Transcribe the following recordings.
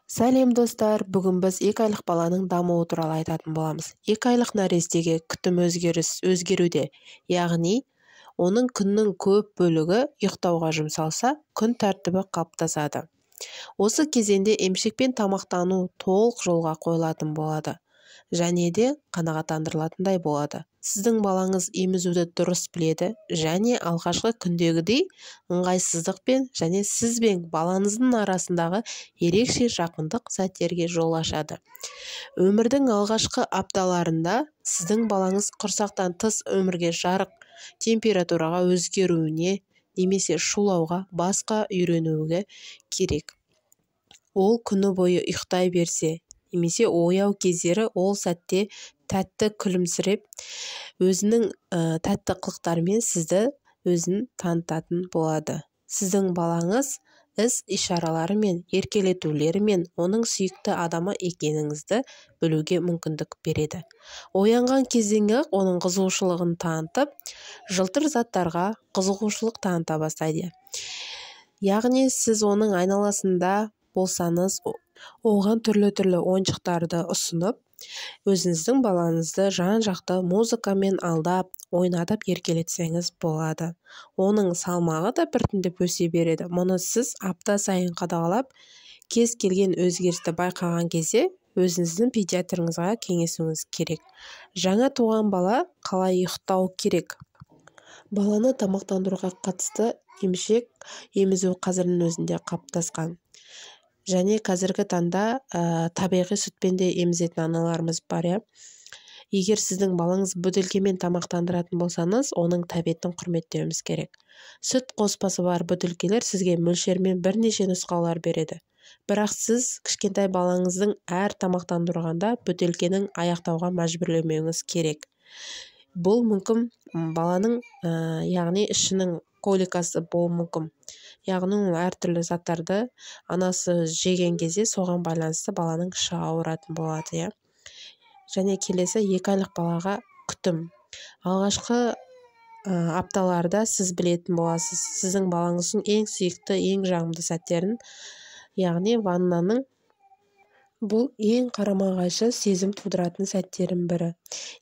Сәлем достар, бүгін біз 2 айлық баланың дамуы туралы айтатын боламыз. 2 айлық нәрестеге күтім өзгеруде, яғни оның күннің көп бөлігі ұйықтауға жұмсалса, күн тәртібі қалыптасады. Осы кезеңде емшек пен тамақтану толық жолға қойылатын болады және де қанағаттандырылатындай болады. Сіздің балаңыз емізуді дұрыс біледі және алғашқы күндегідей ыңғайсыздықпен және сіз бен балаңыздың арасындағы ерекше жақындық сәттерге жол ашады. Өмірдің алғашқы апталарында сіздің балаңыз құрсақтан тыс өмірге жарық температураға өзгеруіне немесе шулауға басқа үйренуге керек. Ол күні бойы ұйықтай берсе, немесе ояу кездері ол сәтте тәтті күлімсіреп, өзінің тәтті қылықтарымен сізді өзін танытатын болады. Сіздің балаңыз іс-ишаралары мен еркелетулері мен оның сүйікті адамы екеніңізді білуге мүмкіндік береді. Оянған кезден-ақ оның қызығушылығын танытып, жылтыр заттарға қызығушылық таныта бастайды. Яғни сіз оның айналасында болсаңыз, оған түрлі ойыншықтарды ұсынып, өзіңіздің балаңызды жан-жақты музыкамен алдап, ойнатып еркелетсеңіз болады. Оның салмағы да біртіндеп өсе береді. Мұны сіз апта сайын қадағалап, кез келген өзгерісті байқаған кезде өзіңіздің педиатрыңызға кеңесуіңіз керек. Жаңа туған бала қалай ұйықтау керек? Баланы тамақтандыруға қатысты емшек емізу қазірдің өзінде қалыптасқан. Және қазіргі таңда табиғи сүтпен де емізетін аналарымыз бар. Егер сіздің балаңыз бөтелкемен тамақтандыратын болсаңыз, оның тәбетін құрметтеуіміз керек. Сүт қоспасы бар бөтелкелер сізге мөлшермен бірнеше нұсқаулар береді. Бірақ сіз кішкентай балаңыздың әр тамақтандырғанда бөтелкенің аяқтауға мәжбүрлемеуіңіз керек. Бұл мүмкін баланың яғни ішінің коликасы болуы мүмкін. Яғни әртүрлі заттарды анасы жеген кезде соған байланысты баланың іші ауыратын болады. Және келесі 2 айлық балаға күтім. Алғашқы апталарда сіз білетін боласыз, сіздің балаңыздың ең сүйікті, ең жағымды сәттерін, яғни ваннаның бұл ең қарама-қайшы сезім тудыратын сәттердің бірі.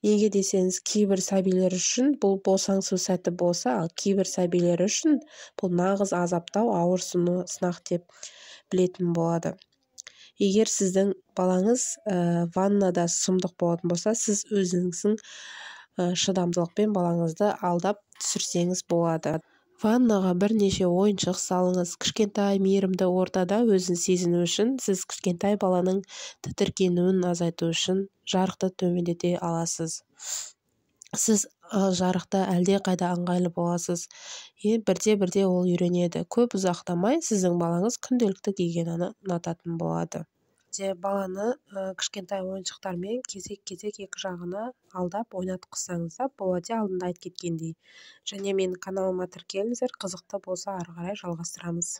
Неге десеңіз, кейбір сәбилер үшін бұл босаңсу сәті болса, ал кейбір сәбилер үшін бұл нағыз азаптау, ауыр сынақ деп білетін болады. Егер сіздің балаңыз ваннада сұмдық болатын болса, сіз өзіңіздің шыдамдылықпен балаңызды алдап түсірсеңіз болады. Ваннаға бірнеше ойыншық салыңыз. Кішкентай мейірімді ортада өзін сезіну үшін сіз кішкентай баланың тітіркенуін азайту үшін жарықты төмендете аласыз. Сіз жарықта әлде қайда ыңғайлы боласыз. Бірте-бірте ол үйренеді. Көп ұзақтамай сіздің балаңыз күнделікті гигиенаны ұнататын болады. Баланы кішкентай ойыншықтармен кезек-кезек екі жағына алдап ойнатқызсаңыз да болады, алдында айтып кеткендей. Және менің каналыма тіркеліңіздер, қызықты болса ары қарай жалғастырамыз.